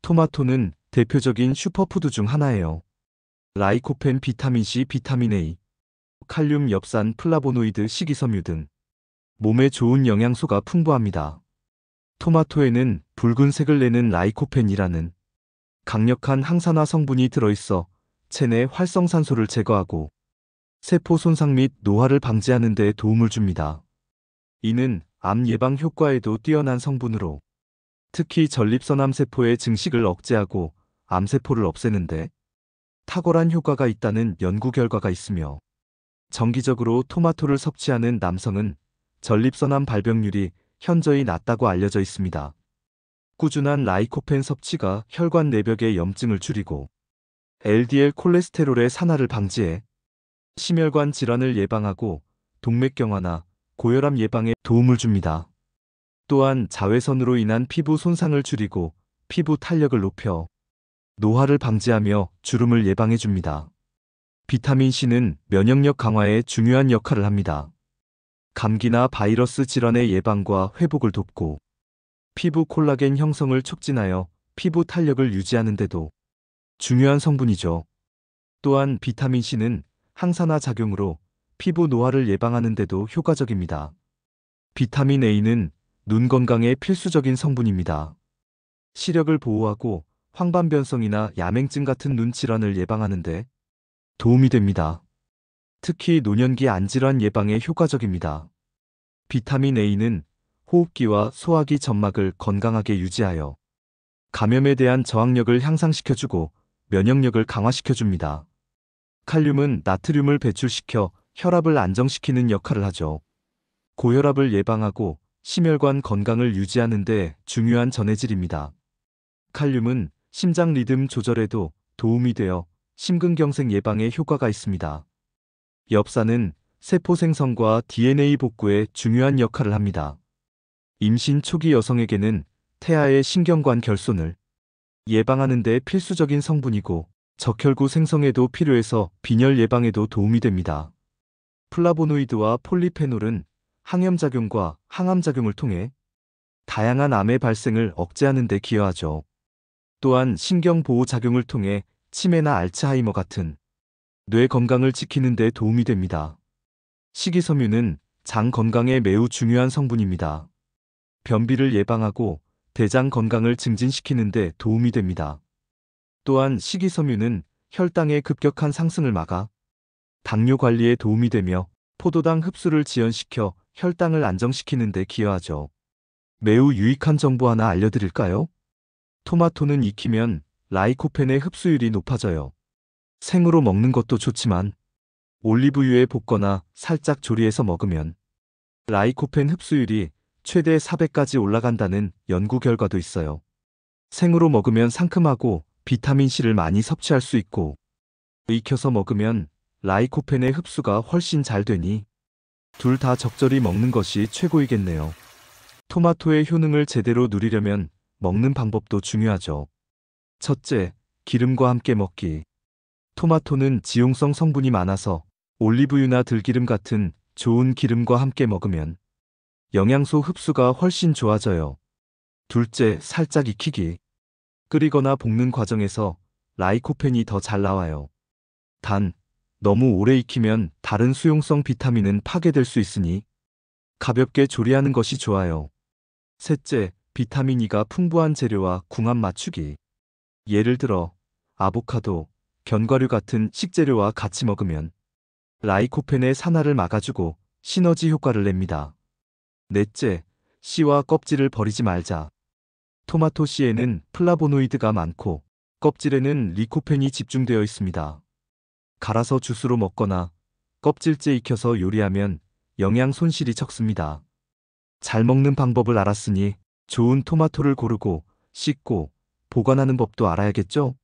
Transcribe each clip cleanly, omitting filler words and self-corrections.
토마토는 대표적인 슈퍼푸드 중 하나예요. 라이코펜, 비타민C, 비타민 A, 칼륨, 엽산, 플라보노이드, 식이섬유 등 몸에 좋은 영양소가 풍부합니다. 토마토에는 붉은색을 내는 라이코펜이라는 강력한 항산화 성분이 들어있어 체내 활성산소를 제거하고 세포 손상 및 노화를 방지하는 데 도움을 줍니다. 이는 암 예방 효과에도 뛰어난 성분으로 특히 전립선암 세포의 증식을 억제하고 암세포를 없애는데 탁월한 효과가 있다는 연구 결과가 있으며, 정기적으로 토마토를 섭취하는 남성은 전립선암 발병률이 현저히 낮다고 알려져 있습니다. 꾸준한 라이코펜 섭취가 혈관 내벽의 염증을 줄이고 LDL 콜레스테롤의 산화를 방지해 심혈관 질환을 예방하고 동맥경화나 고혈압 예방에 도움을 줍니다. 또한 자외선으로 인한 피부 손상을 줄이고 피부 탄력을 높여 노화를 방지하며 주름을 예방해 줍니다. 비타민 C는 면역력 강화에 중요한 역할을 합니다. 감기나 바이러스 질환의 예방과 회복을 돕고 피부 콜라겐 형성을 촉진하여 피부 탄력을 유지하는 데도 중요한 성분이죠. 또한 비타민 C는 항산화 작용으로 피부 노화를 예방하는 데도 효과적입니다. 비타민 A는 눈 건강에 필수적인 성분입니다. 시력을 보호하고 황반변성이나 야맹증 같은 눈 질환을 예방하는 데 도움이 됩니다. 특히 노년기 안질환 예방에 효과적입니다. 비타민 A는 호흡기와 소화기 점막을 건강하게 유지하여 감염에 대한 저항력을 향상시켜주고 면역력을 강화시켜줍니다. 칼륨은 나트륨을 배출시켜 혈압을 안정시키는 역할을 하죠. 고혈압을 예방하고 심혈관 건강을 유지하는 데 중요한 전해질입니다. 칼륨은 심장 리듬 조절에도 도움이 되어 심근경색 예방에 효과가 있습니다. 엽산은 세포 생성과 DNA 복구에 중요한 역할을 합니다. 임신 초기 여성에게는 태아의 신경관 결손을 예방하는 데 필수적인 성분이고 적혈구 생성에도 필요해서 빈혈 예방에도 도움이 됩니다. 플라보노이드와 폴리페놀은 항염작용과 항암작용을 통해 다양한 암의 발생을 억제하는 데 기여하죠. 또한 신경보호작용을 통해 치매나 알츠하이머 같은 뇌 건강을 지키는 데 도움이 됩니다. 식이섬유는 장 건강에 매우 중요한 성분입니다. 변비를 예방하고 대장 건강을 증진시키는 데 도움이 됩니다. 또한 식이섬유는 혈당의 급격한 상승을 막아 당뇨 관리에 도움이 되며 포도당 흡수를 지연시켜 혈당을 안정시키는 데 기여하죠. 매우 유익한 정보 하나 알려드릴까요? 토마토는 익히면 라이코펜의 흡수율이 높아져요. 생으로 먹는 것도 좋지만 올리브유에 볶거나 살짝 조리해서 먹으면 라이코펜 흡수율이 최대 400까지 올라간다는 연구 결과도 있어요. 생으로 먹으면 상큼하고 비타민C를 많이 섭취할 수 있고, 익혀서 먹으면 라이코펜의 흡수가 훨씬 잘 되니 둘 다 적절히 먹는 것이 최고이겠네요. 토마토의 효능을 제대로 누리려면 먹는 방법도 중요하죠. 첫째, 기름과 함께 먹기. 토마토는 지용성 성분이 많아서 올리브유나 들기름 같은 좋은 기름과 함께 먹으면 영양소 흡수가 훨씬 좋아져요. 둘째, 살짝 익히기. 끓이거나 볶는 과정에서 라이코펜이 더 잘 나와요. 단, 너무 오래 익히면 다른 수용성 비타민은 파괴될 수 있으니 가볍게 조리하는 것이 좋아요. 셋째, 비타민 E가 풍부한 재료와 궁합 맞추기. 예를 들어 아보카도, 견과류 같은 식재료와 같이 먹으면 라이코펜의 산화를 막아주고 시너지 효과를 냅니다. 넷째, 씨와 껍질을 버리지 말자. 토마토 씨에는 플라보노이드가 많고 껍질에는 리코펜이 집중되어 있습니다. 갈아서 주스로 먹거나 껍질째 익혀서 요리하면 영양 손실이 적습니다. 잘 먹는 방법을 알았으니 좋은 토마토를 고르고 씻고 보관하는 법도 알아야겠죠?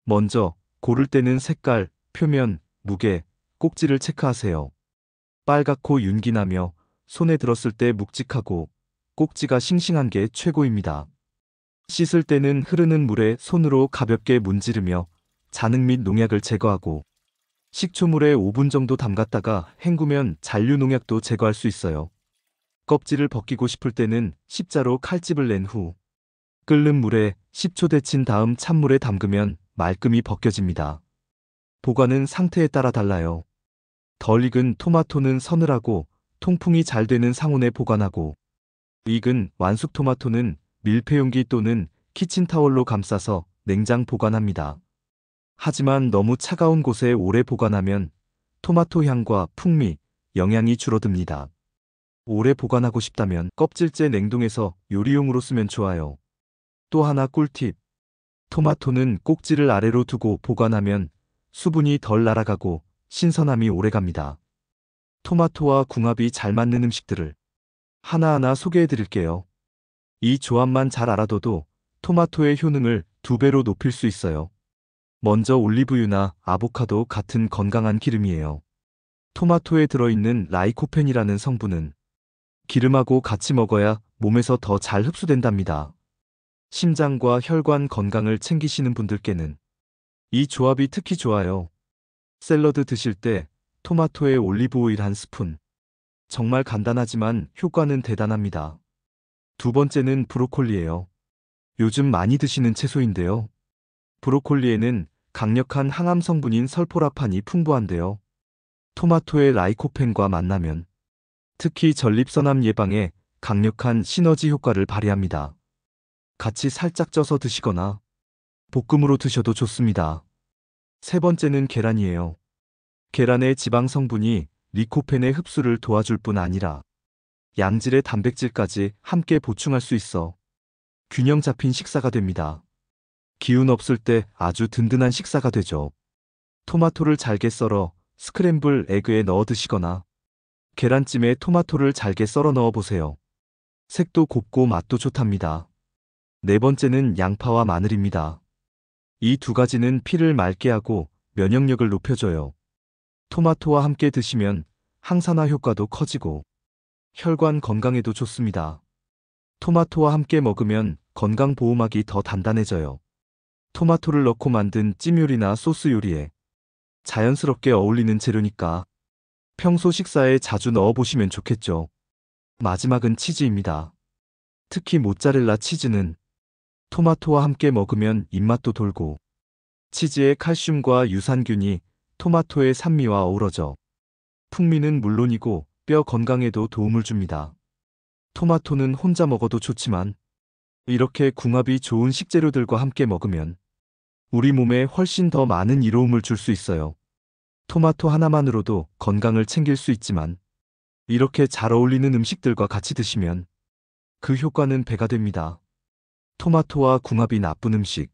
먼저 고를 때는 색깔, 표면, 무게, 꼭지를 체크하세요. 빨갛고 윤기나며 손에 들었을 때 묵직하고 꼭지가 싱싱한 게 최고입니다. 씻을 때는 흐르는 물에 손으로 가볍게 문지르며 잔흙 및 농약을 제거하고 식초물에 5분 정도 담갔다가 헹구면 잔류 농약도 제거할 수 있어요. 껍질을 벗기고 싶을 때는 십자로 칼집을 낸 후 끓는 물에 10초 데친 다음 찬물에 담그면 말끔히 벗겨집니다. 보관은 상태에 따라 달라요. 덜 익은 토마토는 서늘하고 통풍이 잘 되는 상온에 보관하고, 익은 완숙 토마토는 밀폐용기 또는 키친타월로 감싸서 냉장 보관합니다. 하지만 너무 차가운 곳에 오래 보관하면 토마토 향과 풍미, 영양이 줄어듭니다. 오래 보관하고 싶다면 껍질째 냉동해서 요리용으로 쓰면 좋아요. 또 하나 꿀팁. 토마토는 꼭지를 아래로 두고 보관하면 수분이 덜 날아가고 신선함이 오래갑니다. 토마토와 궁합이 잘 맞는 음식들을 하나하나 소개해 드릴게요. 이 조합만 잘 알아둬도 토마토의 효능을 2배로 높일 수 있어요. 먼저 올리브유나 아보카도 같은 건강한 기름이에요. 토마토에 들어있는 라이코펜이라는 성분은 기름하고 같이 먹어야 몸에서 더 잘 흡수된답니다. 심장과 혈관 건강을 챙기시는 분들께는 이 조합이 특히 좋아요. 샐러드 드실 때 토마토에 올리브 오일 1스푼. 정말 간단하지만 효과는 대단합니다. 두 번째는 브로콜리예요. 요즘 많이 드시는 채소인데요. 브로콜리에는 강력한 항암 성분인 설포라판이 풍부한데요. 토마토의 라이코펜과 만나면 특히 전립선암 예방에 강력한 시너지 효과를 발휘합니다. 같이 살짝 쪄서 드시거나 볶음으로 드셔도 좋습니다. 세 번째는 계란이에요. 계란의 지방 성분이 리코펜의 흡수를 도와줄 뿐 아니라 양질의 단백질까지 함께 보충할 수 있어 균형 잡힌 식사가 됩니다. 기운 없을 때 아주 든든한 식사가 되죠. 토마토를 잘게 썰어 스크램블 에그에 넣어 드시거나 계란찜에 토마토를 잘게 썰어 넣어 보세요. 색도 곱고 맛도 좋답니다. 네 번째는 양파와 마늘입니다. 이 두 가지는 피를 맑게 하고 면역력을 높여줘요. 토마토와 함께 드시면 항산화 효과도 커지고 혈관 건강에도 좋습니다. 토마토와 함께 먹으면 건강보호막이 더 단단해져요. 토마토를 넣고 만든 찜 요리나 소스 요리에 자연스럽게 어울리는 재료니까 평소 식사에 자주 넣어보시면 좋겠죠. 마지막은 치즈입니다. 특히 모짜렐라 치즈는 토마토와 함께 먹으면 입맛도 돌고 치즈의 칼슘과 유산균이 토마토의 산미와 어우러져 풍미는 물론이고 뼈 건강에도 도움을 줍니다. 토마토는 혼자 먹어도 좋지만 이렇게 궁합이 좋은 식재료들과 함께 먹으면 우리 몸에 훨씬 더 많은 이로움을 줄 수 있어요. 토마토 하나만으로도 건강을 챙길 수 있지만 이렇게 잘 어울리는 음식들과 같이 드시면 그 효과는 배가 됩니다. 토마토와 궁합이 나쁜 음식.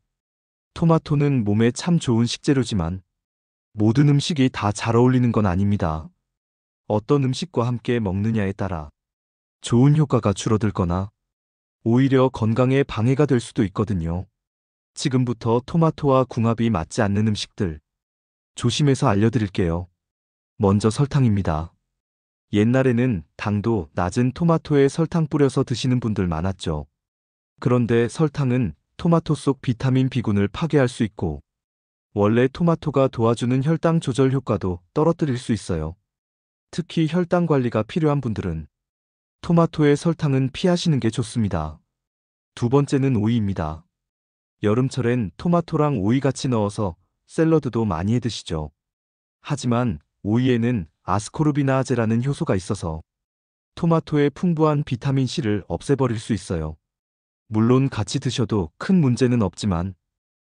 토마토는 몸에 참 좋은 식재료지만 모든 음식이 다 잘 어울리는 건 아닙니다. 어떤 음식과 함께 먹느냐에 따라 좋은 효과가 줄어들거나 오히려 건강에 방해가 될 수도 있거든요. 지금부터 토마토와 궁합이 맞지 않는 음식들 조심해서 알려드릴게요. 먼저 설탕입니다. 옛날에는 당도 낮은 토마토에 설탕 뿌려서 드시는 분들 많았죠. 그런데 설탕은 토마토 속 비타민 B군을 파괴할 수 있고 원래 토마토가 도와주는 혈당 조절 효과도 떨어뜨릴 수 있어요. 특히 혈당 관리가 필요한 분들은 토마토의 설탕은 피하시는 게 좋습니다. 두 번째는 오이입니다. 여름철엔 토마토랑 오이 같이 넣어서 샐러드도 많이 해 드시죠. 하지만 오이에는 아스코르비나아제라는 효소가 있어서 토마토의 풍부한 비타민 C를 없애버릴 수 있어요. 물론 같이 드셔도 큰 문제는 없지만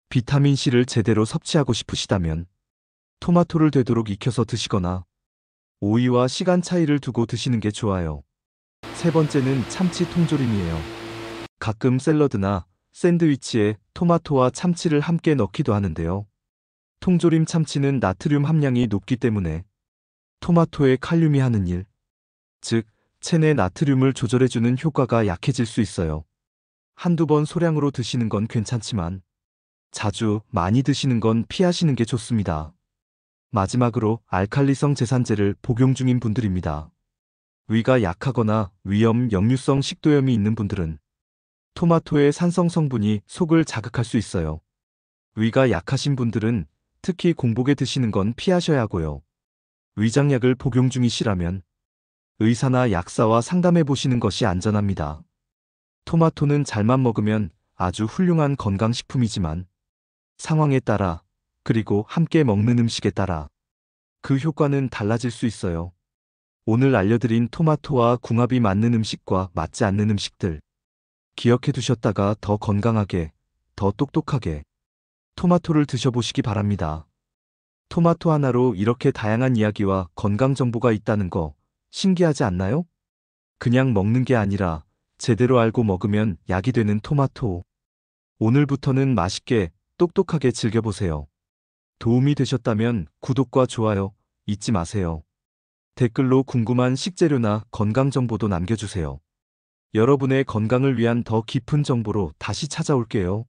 비타민 C를 제대로 섭취하고 싶으시다면 토마토를 되도록 익혀서 드시거나 오이와 시간 차이를 두고 드시는 게 좋아요. 세 번째는 참치 통조림이에요. 가끔 샐러드나 샌드위치에 토마토와 참치를 함께 넣기도 하는데요. 통조림 참치는 나트륨 함량이 높기 때문에 토마토의 칼륨이 하는 일, 즉 체내 나트륨을 조절해주는 효과가 약해질 수 있어요. 한두 번 소량으로 드시는 건 괜찮지만 자주 많이 드시는 건 피하시는 게 좋습니다. 마지막으로 알칼리성 제산제를 복용 중인 분들입니다. 위가 약하거나 위염, 역류성 식도염이 있는 분들은 토마토의 산성 성분이 속을 자극할 수 있어요. 위가 약하신 분들은 특히 공복에 드시는 건 피하셔야 하고요. 위장약을 복용 중이시라면 의사나 약사와 상담해 보시는 것이 안전합니다. 토마토는 잘만 먹으면 아주 훌륭한 건강식품이지만 상황에 따라 그리고 함께 먹는 음식에 따라 그 효과는 달라질 수 있어요. 오늘 알려드린 토마토와 궁합이 맞는 음식과 맞지 않는 음식들 기억해 두셨다가 더 건강하게, 더 똑똑하게 토마토를 드셔보시기 바랍니다. 토마토 하나로 이렇게 다양한 이야기와 건강 정보가 있다는 거 신기하지 않나요? 그냥 먹는 게 아니라 제대로 알고 먹으면 약이 되는 토마토. 오늘부터는 맛있게 똑똑하게 즐겨보세요. 도움이 되셨다면 구독과 좋아요 잊지 마세요. 댓글로 궁금한 식재료나 건강 정보도 남겨주세요. 여러분의 건강을 위한 더 깊은 정보로 다시 찾아올게요.